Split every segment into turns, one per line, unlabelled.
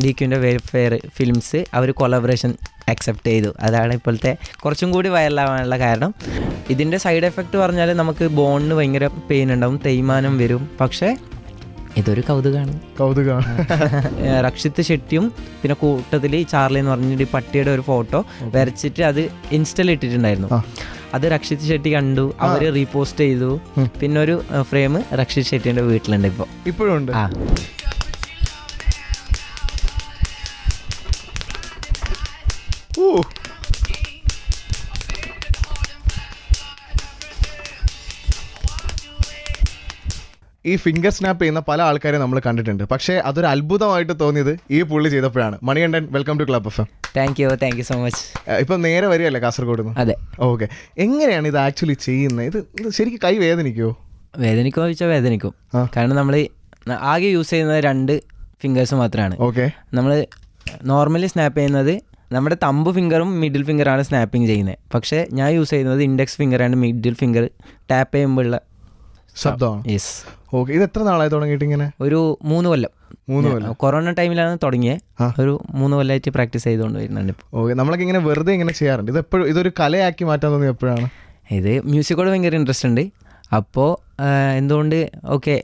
DQൻ്റെ welfare films അവർ collaboration accept ചെയ്തു. അതാണ് ഇപ്പോഴത്തെ കുറച്ചും കൂടി വൈറലാവാനുള്ള കാരണം. ഇതിൻ്റെ സൈഡ് എഫക്റ്റ് പറഞ്ഞാൽ നമുക്ക് ബോണിന് ഭയങ്കര പെയിൻ ഉണ്ടാവും, തേയ്മാനം വരും. പക്ഷേ ഇതൊരു കൗതുകമാണ്. രക്ഷിത് ഷെട്ടിയും പിന്നെ കൂട്ടത്തിൽ ചാർലി എന്ന് പറഞ്ഞിട്ട് പട്ടിയുടെ ഒരു ഫോട്ടോ വരച്ചിട്ട് അത് ഇൻസ്റ്റയിൽ ഇട്ടിട്ടുണ്ടായിരുന്നു. അത് രക്ഷിത് ഷെട്ടി കണ്ടു, അവർ റീപോസ്റ്റ് ചെയ്തു. പിന്നെ ഒരു ഫ്രെയിം രക്ഷിത് ഷെട്ടിയുടെ വീട്ടിലുണ്ട് ഇപ്പോഴും ഉണ്ട്. ആ
ഈ ഫിംഗർ സ്നാപ്പ് ചെയ്യുന്ന പല ആൾക്കാരെ നമ്മൾ കണ്ടിട്ടുണ്ട്. പക്ഷേ അതൊരു അത്ഭുതമായിട്ട് തോന്നിയത് ഈ പുള്ളി ചെയ്തപ്പോഴാണ്. Manikandan, welcome to club FM.
Thank you so much.
ഇപ്പം നേരെ വരികയല്ലേ കാസർഗോഡ് നിന്ന്?
അതെ.
ഓക്കെ, എങ്ങനെയാണ് ഇത് ആക്ച്വലി ചെയ്യുന്നത്? ഇത് ശരിക്കും കൈ വേദനിക്കുമോ?
വേദനിക്കുമോ ചോദിച്ചാൽ വേദനിക്കും. കാരണം നമ്മൾ ആകെ യൂസ് ചെയ്യുന്നത് 2 ഫിംഗേഴ്സ് മാത്രമാണ്.
ഓക്കെ,
നമ്മൾ നോർമലി സ്നാപ്പ് ചെയ്യുന്നത് നമ്മുടെ തമ്പ് ഫിംഗറും മിഡിൽ ഫിംഗറാണ് സ്നാപ്പിങ് ചെയ്യുന്നത്. പക്ഷേ ഞാൻ യൂസ് ചെയ്യുന്നത് index finger and middle finger tap ചെയ്യുമ്പോഴുള്ള
ശബ്ദമാണ്.
യെസ്.
ഓക്കെ, ഇത് എത്ര നാളായി തുടങ്ങിയിട്ട്? ഇങ്ങനെ
ഒരു 3 കൊല്ലം. കൊറോണ ടൈമിലാണ് തുടങ്ങിയത്. ഒരു 3 കൊല്ലമായിട്ട് പ്രാക്ടീസ് ചെയ്തുകൊണ്ട് വരുന്നുണ്ട് ഇപ്പോൾ.
ഓക്കെ, നമ്മളൊക്കെ ഇങ്ങനെ വെറുതെ ഇങ്ങനെ ചെയ്യാറുണ്ട്. ഇത് എപ്പോഴും ഇതൊരു കലയാക്കി മാറ്റാൻ തോന്നി എപ്പോഴാണ്?
ഇത് മ്യൂസിക്കോട് ഭയങ്കര ഇൻട്രസ്റ്റ് ഉണ്ട്. അപ്പോൾ എന്തുകൊണ്ട് ഓക്കെ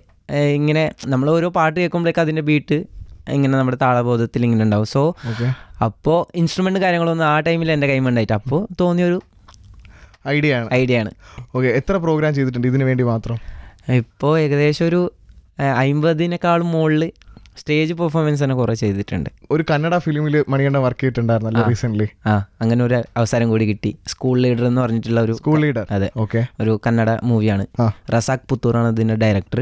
ഇങ്ങനെ നമ്മൾ ഓരോ പാട്ട് കേൾക്കുമ്പോഴേക്കും അതിൻ്റെ ബീറ്റ് ഇങ്ങനെ നമ്മുടെ താളബോധത്തിൽ ഇങ്ങനെ ഉണ്ടാവും. സോ അപ്പോൾ ഇൻസ്ട്രുമെൻറ്റ് കാര്യങ്ങളൊന്നും ആ ടൈമിൽ എൻ്റെ കൈമുണ്ടായിട്ട് അപ്പോൾ തോന്നിയൊരു ഐഡിയ ആണ്.
ഓക്കെ, എത്ര പ്രോഗ്രാം ചെയ്തിട്ടുണ്ട് ഇതിനു വേണ്ടി മാത്രം?
ഇപ്പോൾ ഏകദേശം ഒരു 50-നെക്കാളും മുകളിൽ സ്റ്റേജ് പെർഫോമൻസ് തന്നെ കുറേ ചെയ്തിട്ടുണ്ട്.
ഒരു കന്നഡ ഫിലിമിൽ മണികണ്ഠൻ വർക്ക് ചെയ്തിട്ടുണ്ടായിരുന്നല്ലോ റീസെൻ്റ്ലി.
അങ്ങനെ ഒരു അവസരം കൂടി കിട്ടി. സ്കൂൾ ലീഡർ എന്ന് പറഞ്ഞിട്ടുള്ള ഒരു
സ്കൂൾ ലീഡർ.
അതെ, ഓക്കെ, ഒരു കന്നഡ മൂവിയാണ്. റസാഖ് പുത്തൂറാണ് ഇതിൻ്റെ ഡയറക്ടർ.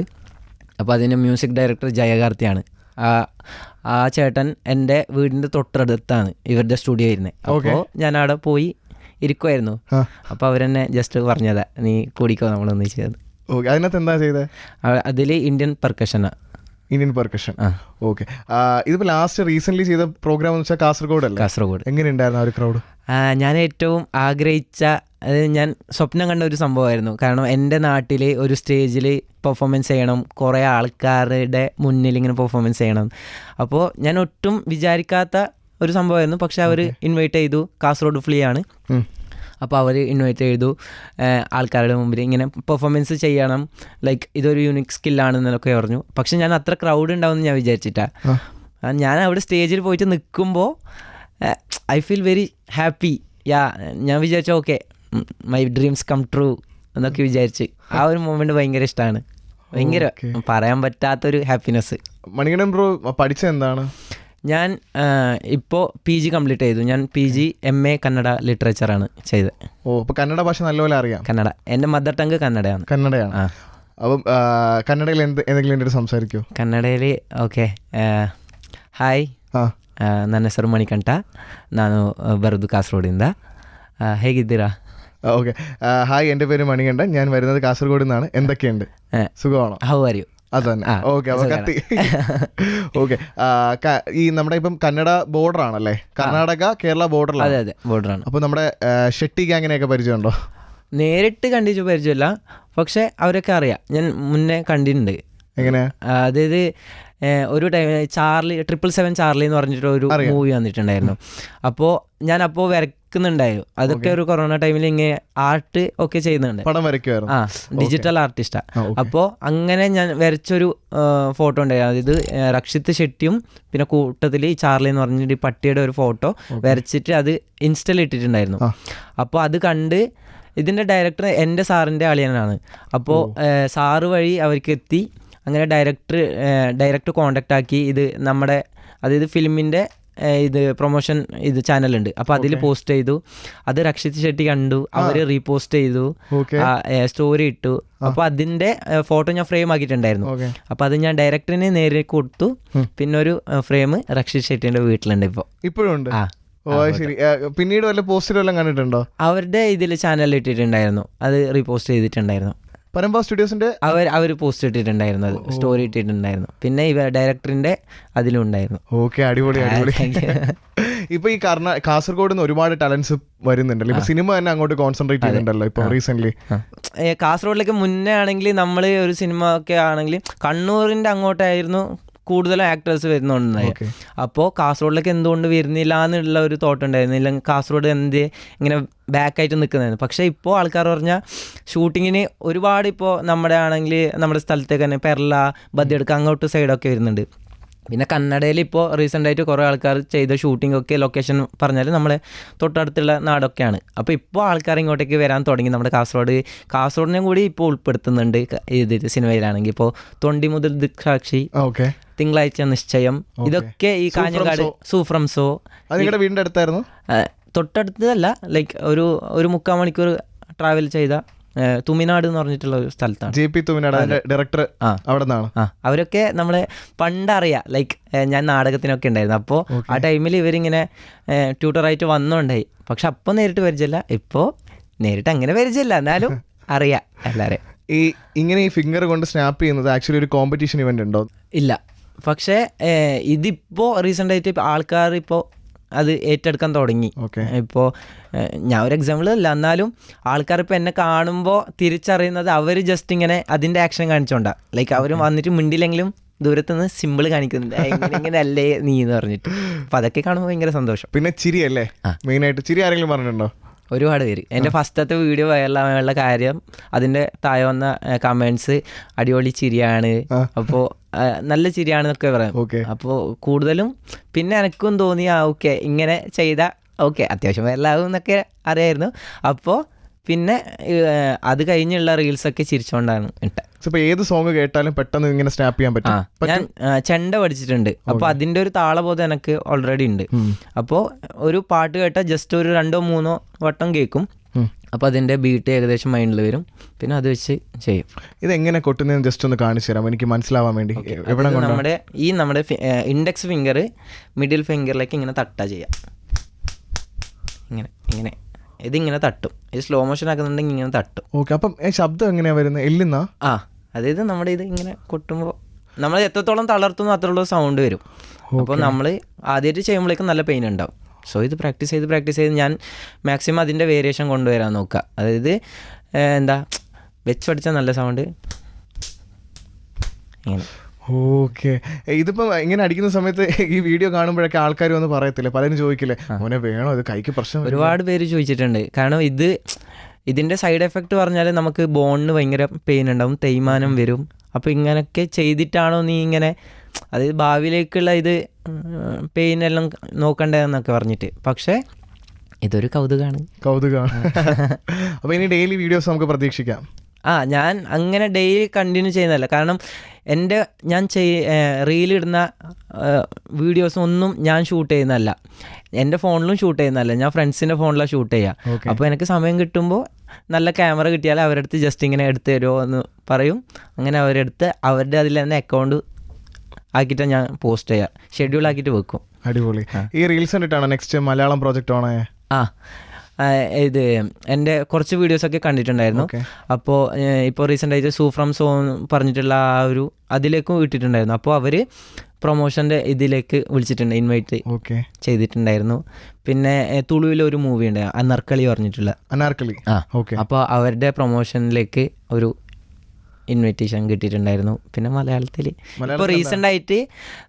അപ്പോൾ അതിൻ്റെ മ്യൂസിക് ഡയറക്ടർ ജയകാർത്തിയാണ്. ആ ചേട്ടൻ എൻ്റെ വീടിൻ്റെ തൊട്ടടുത്താണ് ഇവരുടെ സ്റ്റുഡിയോ വരുന്നത്. അപ്പോൾ ഞാൻ അവിടെ പോയി ഇരിക്കുമായിരുന്നു. അപ്പോൾ അവരെന്നെ ജസ്റ്റ് പറഞ്ഞതാ, നീ കൂടിക്കോ നമ്മളൊന്ന് ചെയ്തത്.
ഓക്കെ, അതിനകത്ത് എന്താ ചെയ്തത്?
അതിൽ ഇന്ത്യൻ പെർക്കഷൻ.
ഓക്കെ, ഇതിപ്പോൾ ലാസ്റ്റ് റീസെൻ്റ്ലി ചെയ്ത പ്രോഗ്രാം എന്ന് വെച്ചാൽ കാസർഗോഡ്. എങ്ങനെയുണ്ടായിരുന്നു ആ ഒരു ക്രൗഡ്?
ഞാൻ ഏറ്റവും ആഗ്രഹിച്ച, അതായത് ഞാൻ സ്വപ്നം കണ്ട ഒരു സംഭവമായിരുന്നു. കാരണം എൻ്റെ നാട്ടിൽ ഒരു സ്റ്റേജിൽ പെർഫോമൻസ് ചെയ്യണം, കുറേ ആൾക്കാരുടെ മുന്നിൽ ഇങ്ങനെ പെർഫോമൻസ് ചെയ്യണം. അപ്പോൾ ഞാൻ ഒട്ടും വിചാരിക്കാത്ത ഒരു സംഭവമായിരുന്നു. പക്ഷെ അവർ ഇൻവൈറ്റ് ചെയ്തു. കാസർഗോഡ് ഫ്ലീ ആണ്. അപ്പോൾ അവർ ഇൻവൈറ്റ് ചെയ്തു ആൾക്കാരുടെ മുമ്പിൽ ഇങ്ങനെ പെർഫോമൻസ് ചെയ്യണം, ലൈക്ക് ഇതൊരു യൂണിക് സ്കില്ലാണെന്നൊക്കെ പറഞ്ഞു. പക്ഷെ ഞാൻ അത്ര ക്രൗഡ് ഉണ്ടാവുമെന്ന് ഞാൻ വിചാരിച്ചിട്ടാണ്. ഞാൻ അവിടെ സ്റ്റേജിൽ പോയിട്ട് നിൽക്കുമ്പോൾ ഐ ഫീൽ വെരി ഹാപ്പി. ഞാൻ വിചാരിച്ചു okay my dreams come true എന്നൊക്കെ വിചാരിച്ച് ആ ഒരു മൊമെൻറ്റ് ഭയങ്കര ഇഷ്ടമാണ്. ഭയങ്കര പറയാൻ പറ്റാത്തൊരു ഹാപ്പിനെസ്.
മണികണ്ഠൻ ബ്രോ പഠിച്ചത് എന്താണ്?
ഞാൻ ഇപ്പോൾ PG കംപ്ലീറ്റ് ചെയ്തു. ഞാൻ PG MA കന്നഡ ലിറ്ററേച്ചറാണ് ചെയ്തത്.
അപ്പോൾ കന്നഡ ഭാഷ നല്ലപോലെ അറിയാം?
കന്നഡ എൻ്റെ മദർ ടങ്ക് കന്നഡയാണ്.
അപ്പം കന്നഡയിൽ എന്തെങ്കിലും എൻ്റെ സംസാരിക്കുമോ?
ಕನ್ನಡದಲ್ಲಿ ಓಕೆ. ಹಾಯ್, ನನ್ನ ಹೆಸರು ಮಣಿಕಂಠ, ನಾನು ಬರೋದು ಕಾಸರಗೋಡಿಂದ. ಹೇಗಿದ್ದೀರಾ?
ഓക്കെ, ഹായ്, എൻ്റെ പേര് മണികണ്ഠൻ, ഞാൻ വരുന്നത് കാസർഗോഡ് നിന്നാണ്. എന്തൊക്കെയുണ്ട്, സുഖമാണോ?
How are you?
അത് തന്നെ. ഓക്കെ, അപ്പോൾ കത്തി. ഓക്കെ, ഈ നമ്മുടെ ഇപ്പം കന്നഡ ബോർഡർ ആണല്ലേ, കർണാടക കേരള ബോർഡറിലാണ്?
അതെ അതെ, ബോർഡറാണ്.
അപ്പോൾ നമ്മുടെ ഷെട്ടി ഗ്യാങ്ങിനെയൊക്കെ പരിചയമുണ്ടോ?
നേരിട്ട് കണ്ടിട്ട് പരിചയമില്ല, പക്ഷെ അവരൊക്കെ അറിയാം. ഞാൻ മുന്നേ കണ്ടിട്ടുണ്ട്.
എങ്ങനെയാ?
അതായത് ഒരു ടൈം ചാർലി 777 ചാർലി എന്ന് പറഞ്ഞിട്ട് ഒരു മൂവി വന്നിട്ടുണ്ടായിരുന്നു. അപ്പോൾ ഞാൻ അപ്പോൾ വരക്കുന്നുണ്ടായിരുന്നു. അതൊക്കെ ഒരു കൊറോണ ടൈമിൽ ഇങ്ങനെ ആർട്ട് ഒക്കെ ചെയ്യുന്നുണ്ട്,
പടം വരയ്ക്കുമായിരുന്നു.
ഡിജിറ്റൽ ആർട്ടിസ്റ്റാണ്. അപ്പോൾ അങ്ങനെ ഞാൻ വരച്ചൊരു ഫോട്ടോ ഉണ്ടായിരുന്നു. അതായത് രക്ഷിത് ഷെട്ടിയും പിന്നെ കൂട്ടത്തിൽ ചാർലി എന്ന് പറഞ്ഞിട്ട് പട്ടിയുടെ ഒരു ഫോട്ടോ വരച്ചിട്ട് അത് ഇൻസ്റ്റയിൽ ഇട്ടിട്ടുണ്ടായിരുന്നു. അപ്പോൾ അത് കണ്ട് ഇതിൻ്റെ ഡയറക്ടർ എൻ്റെ സാറിൻ്റെ അളിയനാണ്. അപ്പോൾ സാറ് വഴി അവർക്ക് എത്തി. അങ്ങനെ ഡയറക്റ്റ് കോണ്ടാക്റ്റ് ആക്കി. ഇത് നമ്മുടെ അതായത് ഫിലിമിൻ്റെ ഇത് പ്രൊമോഷൻ ഇത് ചാനലുണ്ട്, അപ്പോൾ അതിൽ പോസ്റ്റ് ചെയ്തു. അത് രക്ഷിത് ഷെട്ടി കണ്ടു, അവർ റീപോസ്റ്റ് ചെയ്തു, സ്റ്റോറി ഇട്ടു. അപ്പോൾ അതിൻ്റെ ഫോട്ടോ ഞാൻ ഫ്രെയിം ആക്കിയിട്ടുണ്ടായിരുന്നു. അപ്പോൾ അത് ഞാൻ ഡയറക്ടറിന് നേരെ കൊടുത്തു. പിന്നെ ഒരു ഫ്രെയിം രക്ഷിത് ഷെട്ടിൻ്റെ വീട്ടിലുണ്ട് ഇപ്പോഴും ഉണ്ട്.
ശരി, പിന്നീട് വല്ല പോസ്റ്റർ വല്ലതും കണ്ടിട്ടുണ്ടോ?
അവരുടെ ഇതിൽ ചാനലിൽ ഇട്ടിട്ടുണ്ടായിരുന്നു, അത് റീപോസ്റ്റ് ചെയ്തിട്ടുണ്ടായിരുന്നു.
പരമ്പ സ്റ്റുഡിയോസിന്റെ അവർ
പോസ്റ്റ് ഇട്ടിട്ടുണ്ടായിരുന്നു, അത് സ്റ്റോറി ഇട്ടിട്ടുണ്ടായിരുന്നു. പിന്നെ ഇവ ഡയറക്ടറിന്റെ അതിലും ഉണ്ടായിരുന്നു.
ഓക്കെ, അടിപൊളി അടിപൊളി. ഇപ്പൊ ഈ കാസർഗോഡ് നിന്ന് ഒരുപാട് ടാലൻസ് വരുന്നുണ്ടല്ലോ. ഇപ്പൊ സിനിമ തന്നെ അങ്ങോട്ട് കോൺസെൻട്രേറ്റ് ചെയ്യുന്നുണ്ടല്ലോ ഇപ്പൊ റീസെന്റ്.
കാസർഗോഡിലേക്ക് മുന്നേ ആണെങ്കിൽ നമ്മൾ ഒരു സിനിമ ഒക്കെ ആണെങ്കിൽ കണ്ണൂരിന്റെ അങ്ങോട്ടായിരുന്നു കൂടുതലും ആക്ടേഴ്സ് വരുന്നുണ്ടായി. അപ്പോൾ കാസർഗോഡിലേക്ക് എന്തുകൊണ്ട് വരുന്നില്ല എന്നുള്ള ഒരു തോട്ട് ഉണ്ടായിരുന്നു. ഇല്ലെങ്കിൽ കാസർഗോഡ് എന്ത് ഇങ്ങനെ ബാക്കായിട്ട് നിൽക്കുന്നതായിരുന്നു. പക്ഷേ ഇപ്പോൾ ആൾക്കാർ പറഞ്ഞാൽ ഷൂട്ടിങ്ങിന് ഒരുപാട് ഇപ്പോൾ നമ്മുടെ ആണെങ്കിൽ നമ്മുടെ സ്ഥലത്തേക്ക് തന്നെ പെർല, ബദിയടുക്ക അങ്ങോട്ട് സൈഡൊക്കെ വരുന്നുണ്ട്. പിന്നെ കന്നഡയിൽ ഇപ്പോൾ റീസെൻ്റായിട്ട് കുറേ ആൾക്കാർ ചെയ്ത ഷൂട്ടിംഗ് ഒക്കെ ലൊക്കേഷൻ പറഞ്ഞാൽ നമ്മളെ തൊട്ടടുത്തുള്ള നാടൊക്കെയാണ്. അപ്പോൾ ഇപ്പോൾ ആൾക്കാർ ഇങ്ങോട്ടേക്ക് വരാൻ തുടങ്ങി. നമ്മുടെ കാസർഗോഡിനെ കൂടി ഇപ്പോൾ ഉൾപ്പെടുത്തുന്നുണ്ട് ഇത് സിനിമയിലാണെങ്കിൽ. ഇപ്പോൾ തൊണ്ടി മുതൽ ദിക്സാക്ഷി, തിങ്കളാഴ്ച നിശ്ചയം, ഇതൊക്കെ ഈ കാഞ്ഞങ്ങാട് സൂഫ്രംസോ
നിങ്ങളുടെ വീടിൻ്റെ അടുത്തായിരുന്നു.
തൊട്ടടുത്തല്ല, ലൈക്ക് ഒരു 3/4 മണിക്കൂർ ട്രാവൽ ചെയ്ത തുമിനാട് എന്ന് പറഞ്ഞിട്ടുള്ള ഒരു സ്ഥലത്താണ്.
JP തുമിനാട് ഡയറക്ടർ അവിടെ നിന്നാണ്.
അവരൊക്കെ നമ്മളെ പണ്ടറിയാം. ലൈക്ക് ഞാൻ നാടകത്തിനൊക്കെ ഉണ്ടായിരുന്നു. അപ്പോൾ ആ ടൈമിൽ ഇവരിങ്ങനെ ട്യൂട്ടറായിട്ട് വന്നോണ്ടായി. പക്ഷെ അപ്പോൾ നേരിട്ട് പരിചയമില്ല, ഇപ്പോൾ നേരിട്ട് അങ്ങനെ പരിചയമില്ല, എന്നാലും അറിയാം എല്ലാവരെയും.
ഇങ്ങനെ ഈ ഫിംഗർ കൊണ്ട് സ്നാപ്പ് ചെയ്യുന്നത് ആക്ച്വലി ഒരു കോമ്പറ്റീഷൻ ഇവന്റ് ഉണ്ടോ?
ഇല്ല. പക്ഷേ ഇതിപ്പോൾ റീസെൻ്റായിട്ട് ആൾക്കാർ ഇപ്പോൾ അത് ഏറ്റെടുക്കാൻ തുടങ്ങി. ഇപ്പോൾ ഞാൻ ഒരു എക്സാമ്പിൾ അല്ല, എന്നാലും ആൾക്കാർ ഇപ്പോൾ എന്നെ കാണുമ്പോൾ തിരിച്ചറിയുന്നത് അവർ ജസ്റ്റ് ഇങ്ങനെ അതിൻ്റെ ആക്ഷൻ കാണിച്ചോണ്ടാണ്. ലൈക്ക് അവർ വന്നിട്ട് മിണ്ടില്ലെങ്കിലും ദൂരത്തുനിന്ന് സിമ്പിൾ കാണിക്കുന്നുണ്ട്, ഇങ്ങനെ അല്ലേ നീ എന്ന് പറഞ്ഞിട്ട്. അപ്പോൾ അതൊക്കെ കാണുമ്പോൾ ഭയങ്കര സന്തോഷം.
പിന്നെ ചിരി അല്ലേ മെയിനായിട്ട്? ചിരി ആരെങ്കിലും പറഞ്ഞിട്ടുണ്ടോ?
ഒരുപാട് പേര്. എൻ്റെ ഫസ്റ്റത്തെ വീഡിയോ വൈറലാവാനുള്ള കാര്യം അതിൻ്റെ താഴെ വന്ന കമൻറ്റ്സ് അടിപൊളി ചിരിയാണ്, അപ്പോൾ നല്ല ചിരിയാണെന്നൊക്കെ പറയാം. അപ്പോൾ കൂടുതലും പിന്നെ എനിക്കും തോന്നി ഓക്കെ ഇങ്ങനെ ചെയ്താൽ ഓക്കെ അത്യാവശ്യം വൈറലാകും എന്നൊക്കെ അറിയായിരുന്നു. അപ്പോൾ പിന്നെ അത് കഴിഞ്ഞുള്ള റീൽസൊക്കെ ചിരിച്ചുകൊണ്ടാണ് ഇട്ടത്.
ഇപ്പോൾ ഏത് സോങ് കേട്ടാലും പെട്ടെന്ന് ഇങ്ങനെ സ്നാപ്പ് ചെയ്യാൻ പറ്റും.
ഞാൻ ചെണ്ട പഠിച്ചിട്ടുണ്ട്. അപ്പോൾ അതിൻ്റെ ഒരു താളബോധം എനിക്ക് ഓൾറെഡി ഉണ്ട്. അപ്പോൾ ഒരു പാട്ട് കേട്ടാൽ ജസ്റ്റ് ഒരു 2-3 വട്ടം കേൾക്കും. അപ്പോൾ അതിൻ്റെ ബീറ്റ് ഏകദേശം മൈൻഡിൽ വരും, പിന്നെ അത് വെച്ച് ചെയ്യും.
ഇതെങ്ങനെ കൊട്ടുന്നതെന്ന് ജസ്റ്റ് ഒന്ന് കാണിച്ചു തരാം എനിക്ക് മനസ്സിലാവാൻ വേണ്ടി.
നമ്മുടെ ഇൻഡെക്സ് ഫിംഗർ മിഡിൽ ഫിംഗറിലേക്ക് ഇങ്ങനെ തട്ടാ ചെയ്യാം. ഇങ്ങനെ ഇതിങ്ങനെ തട്ടും. ഇത് സ്ലോ മോഷൻ ആക്കുന്നുണ്ടെങ്കിൽ ഇങ്ങനെ തട്ടും.
അപ്പം ശബ്ദം എങ്ങനെയാ വരുന്നത്? എല്ലുന്നാ?
അതായത് നമ്മുടെ ഇത് ഇങ്ങനെ കൊട്ടുമ്പോൾ നമ്മൾ എത്രത്തോളം തളർത്തുന്നു അത്രയുള്ള സൗണ്ട് വരും. അപ്പോൾ നമ്മൾ ആദ്യമായിട്ട് ചെയ്യുമ്പോഴേക്കും നല്ല പെയിൻ ഉണ്ടാവും. സോ ഇത് പ്രാക്ടീസ് ചെയ്ത് ഞാൻ മാക്സിമം അതിൻ്റെ വേരിയേഷൻ കൊണ്ടുവരാൻ നോക്കുക. അതായത് എന്താ വെച്ച് പഠിച്ചാൽ നല്ല സൗണ്ട് ഇങ്ങനെ.
ഇതിപ്പം ഇങ്ങനെ അടിക്കുന്ന സമയത്ത് ഈ വീഡിയോ കാണുമ്പോഴൊക്കെ ആൾക്കാർ വന്ന് പറയത്തില്ലേ, പലരും ചോദിക്കില്ലേ മോനെ വേണോ ഇത് കൈക്ക് പ്രശ്നം?
ഒരുപാട് പേര് ചോദിച്ചിട്ടുണ്ട്. കാരണം ഇതിൻ്റെ സൈഡ് എഫക്റ്റ് പറഞ്ഞാൽ നമുക്ക് ബോണിന് ഭയങ്കര പെയിൻ ഉണ്ടാവും, തേയ്മാനം വരും. അപ്പോൾ ഇങ്ങനെയൊക്കെ ചെയ്തിട്ടാണോ നീ ഇങ്ങനെ, അതായത് ഭാവിയിലേക്കുള്ള ഇത് പെയിനെല്ലാം നോക്കണ്ടതെന്നൊക്കെ പറഞ്ഞിട്ട്. പക്ഷേ ഇതൊരു കൗതുകമാണ്.
അപ്പോൾ ഇനി ഡെയിലി വീഡിയോസ് നമുക്ക് പ്രതീക്ഷിക്കാം?
ഞാൻ അങ്ങനെ ഡെയിലി കണ്ടിന്യൂ ചെയ്യുന്നതല്ല. കാരണം ഞാൻ റീലിടുന്ന വീഡിയോസ് ഒന്നും ഞാൻ ഷൂട്ട് ചെയ്യുന്നതല്ല, എൻ്റെ ഫോണിലും ഷൂട്ട് ചെയ്യുന്നതല്ല, ഞാൻ ഫ്രണ്ട്സിൻ്റെ ഫോണിലാണ് ഷൂട്ട് ചെയ്യുക. അപ്പോൾ എനിക്ക് സമയം കിട്ടുമ്പോൾ നല്ല ക്യാമറ കിട്ടിയാൽ അവരുടെ അടുത്ത് ജസ്റ്റ് ഇങ്ങനെ എടുത്ത് തരുമോ എന്ന് പറയും. അങ്ങനെ അവരെടുത്ത് അവരുടെ അതിൽ തന്നെ അക്കൗണ്ട് ആക്കിയിട്ട് ഞാൻ പോസ്റ്റ് ചെയ്യുക, ഷെഡ്യൂൾ ആക്കിയിട്ട് വെക്കും.
അടിപൊളി. ഈ റീൽസ് കണ്ടിട്ടാണ് നെക്സ്റ്റ് മലയാളം പ്രോജക്റ്റ് ഓണായ?
ഇത് എൻ്റെ കുറച്ച് വീഡിയോസൊക്കെ കണ്ടിട്ടുണ്ടായിരുന്നു. അപ്പോൾ ഇപ്പോൾ റീസെൻ്റായിട്ട് സൂഫ്രം സോ പറഞ്ഞിട്ടുള്ള അതിലേക്കും ഇട്ടിട്ടുണ്ടായിരുന്നു. അപ്പോൾ അവർ പ്രൊമോഷൻ്റെ ഇതിലേക്ക് വിളിച്ചിട്ടുണ്ട്, ഇൻവൈറ്റ് ചെയ്തിട്ടുണ്ടായിരുന്നു. പിന്നെ തുളുവിലൊരു മൂവി ഉണ്ട് അനാർക്കലി പറഞ്ഞിട്ടുള്ള, അപ്പോൾ അവരുടെ പ്രൊമോഷനിലേക്ക് ഒരു ഇൻവിറ്റേഷൻ കിട്ടിയിട്ടുണ്ടായിരുന്നു. പിന്നെ മലയാളത്തിൽ ഇപ്പോൾ റീസെൻ്റായിട്ട്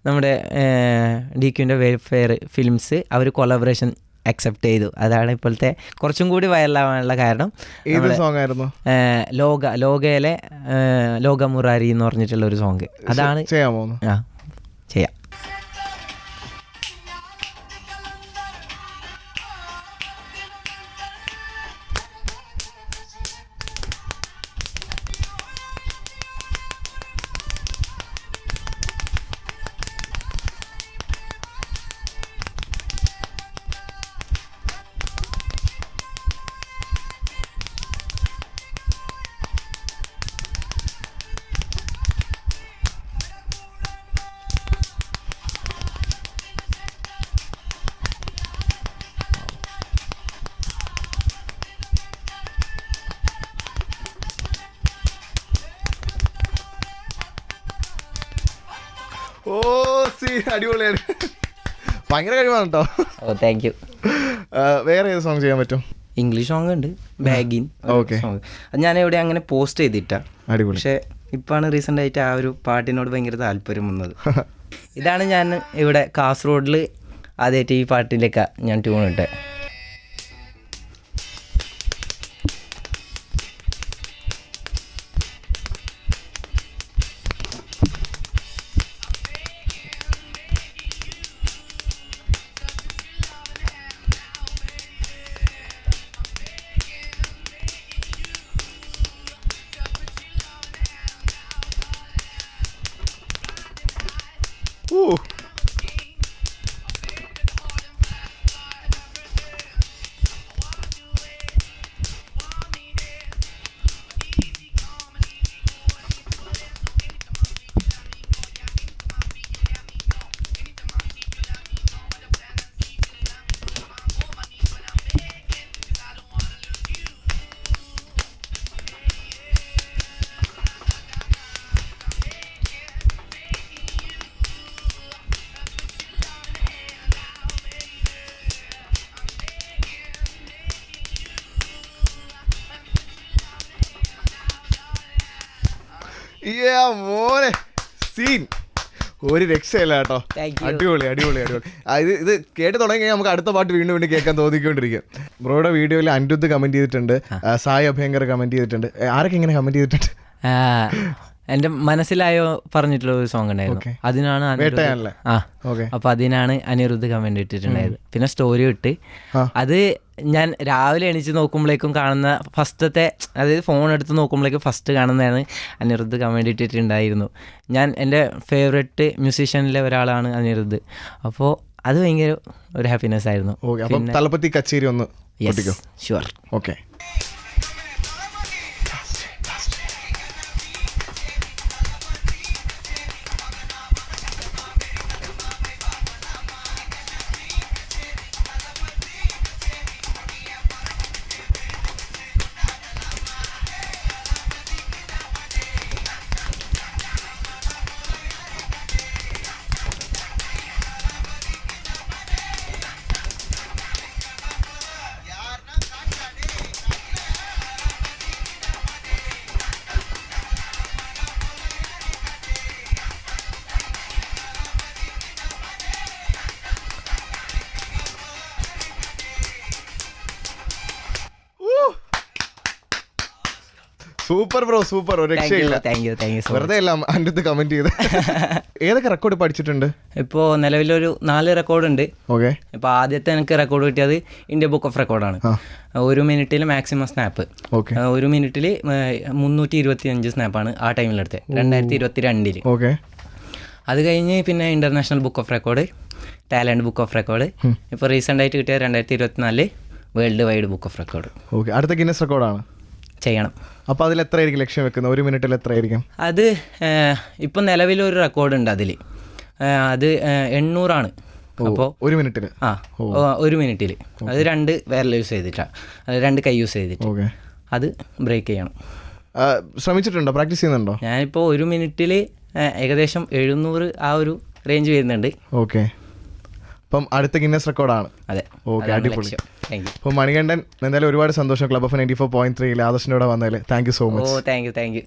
നമ്മുടെ DQൻ്റെ വെൽഫെയർ ഫിലിംസ് അവർ കൊളാബറേഷൻ അക്സെപ്റ്റ് ചെയ്തു. അതാണ് ഇപ്പോഴത്തെ കുറച്ചും കൂടി വൈറലാവാനുള്ള കാരണം. ലോകയിലെ ലോക മുറാരി എന്ന് പറഞ്ഞിട്ടുള്ള ഒരു സോങ്, അതാണ് ചെയ്യാം.
അടിപൊളിയാണ്, ഭയങ്കര കഴിവാണ് കേട്ടോ. Thank you. വേറെ ഏത് സോങ് ചെയ്യാൻ പറ്റും?
ഇംഗ്ലീഷ് സോങ് ഉണ്ട്, ബാഗിൻ. അത് ഞാൻ എവിടെ അങ്ങനെ പോസ്റ്റ് ചെയ്തിട്ടാ.
അടിപൊളി.
പക്ഷെ ഇപ്പാണ് റീസെന്റ് ആയിട്ട് ആ ഒരു പാട്ടിനോട് ഭയങ്കര താല്പര്യം വന്നത്. ഇതാണ് ഞാൻ ഇവിടെ കാസർഗോഡിൽ ആദ്യമായിട്ട് ഈ പാട്ടിലേക്ക് ഞാൻ ട്യൂൺ ഇട്ടത്.
മോനെ സീൻ ഒരു രക്ഷയില്ല കേട്ടോ. അടിപൊളി അടിപൊളി അടിപൊളി. ഇത് കേട്ട് തുടങ്ങി നമുക്ക് അടുത്ത പാട്ട് വീണ്ടും വീണ്ടും കേൾക്കാൻ തോന്നിക്കൊണ്ടിരിക്കും. ബ്രോയുടെ വീഡിയോയിൽ അനിരുദ്ധ് കമന്റ് ചെയ്തിട്ടുണ്ട്, സായി അഭ്യങ്കർ കമന്റ് ചെയ്തിട്ടുണ്ട്. ആരൊക്കെ ഇങ്ങനെ കമന്റ് ചെയ്തിട്ടുണ്ട്?
എൻ്റെ മനസ്സിലായോ പറഞ്ഞിട്ടുള്ള ഒരു സോങ് ഉണ്ടായിരുന്നു, അതിനാണ് അപ്പൊ അതിനാണ് അനിരുദ്ധ് കമന്റ് ഇട്ടിട്ടുണ്ടായത്. പിന്നെ സ്റ്റോറി ഇട്ട് അത് ഞാൻ രാവിലെ എണീച്ച് നോക്കുമ്പോഴേക്കും കാണുന്ന ഫസ്റ്റത്തെ, അതായത് ഫോൺ എടുത്ത് നോക്കുമ്പോഴേക്കും ഫസ്റ്റ് കാണുന്നതാണ് അനിരുദ്ധ് കമന്റ് ഇട്ടിട്ടുണ്ടായിരുന്നു. ഞാൻ എൻ്റെ ഫേവറേറ്റ് മ്യൂസീഷ്യനിലെ ഒരാളാണ് അനിരുദ്ധ്. അപ്പോൾ അത് ഭയങ്കര ഒരു ഹാപ്പിനെസ് ആയിരുന്നു.
തലപ്പത്തി കച്ചേരി ഒന്ന്
sure.
Okay. Super bro, super. ഒരു രക്ഷയില്ല. വെറുതെ എല്ലാം അനിരുദ്ധ് കമന്റ് ചെയ്ത്. ഏതൊക്കെ റെക്കോർഡ് പഠിച്ചിട്ടുണ്ട്?
ഇപ്പോൾ നിലവിലൊരു 4 റെക്കോർഡ് ഉണ്ട്.
ഓക്കെ.
ഇപ്പോൾ ആദ്യത്തെ എനിക്ക് റെക്കോർഡ് കിട്ടിയത് ഇന്ത്യ ബുക്ക് ഓഫ് റെക്കോർഡാണ്. 1 മിനിറ്റിൽ മാക്സിമം സ്നാപ്പ്. 1 മിനിറ്റിൽ 325 സ്നാപ്പാണ് ആ ടൈമിലെടുത്തത്, 2022.
ഓക്കെ.
അത് കഴിഞ്ഞ് പിന്നെ international book of record, talent book of record, ഇപ്പോൾ റീസെൻ്റ് ആയിട്ട് കിട്ടിയ 2024 world wide book of record.
Okay. അടുത്ത ഗിന്നസ് റെക്കോർഡാണ്
ചെയ്യണം.
അപ്പോൾ അതിൽ എത്രയായിരിക്കും ലക്ഷ്യം വെക്കുന്നത്? 1 മിനിറ്റിൽ എത്രയായിരിക്കും?
അത് ഇപ്പം നിലവിലൊരു റെക്കോർഡ് ഉണ്ട് അതിൽ, അത് 800 അപ്പോൾ
1 മിനിറ്റിൽ.
1 മിനിറ്റിൽ അത് 2 വിരൽ യൂസ് ചെയ്തിട്ടാണ്, അത് 2 കൈ യൂസ് ചെയ്തിട്ട്.
ഓക്കെ.
അത് ബ്രേക്ക് ചെയ്യണം.
ശ്രമിച്ചിട്ടുണ്ടോ? പ്രാക്ടീസ് ചെയ്യുന്നുണ്ടോ?
ഞാനിപ്പോൾ 1 മിനിറ്റിൽ ഏകദേശം 700 ആ ഒരു റേഞ്ച് വരുന്നുണ്ട്.
ഓക്കെ. അപ്പം അടുത്ത ഗിന്നസ് റെക്കോർഡാണ്.
അതെ.
ഓക്കെ, അടിപൊളി. അപ്പോൾ മണികണ്ഠൻ, എന്തായാലും ഒരുപാട് സന്തോഷം. ക്ലബ് ഓഫ് 94.3 ആദർശിൻ്റെ കൂടെ വന്നതിൽ thank you so much.
Thank you.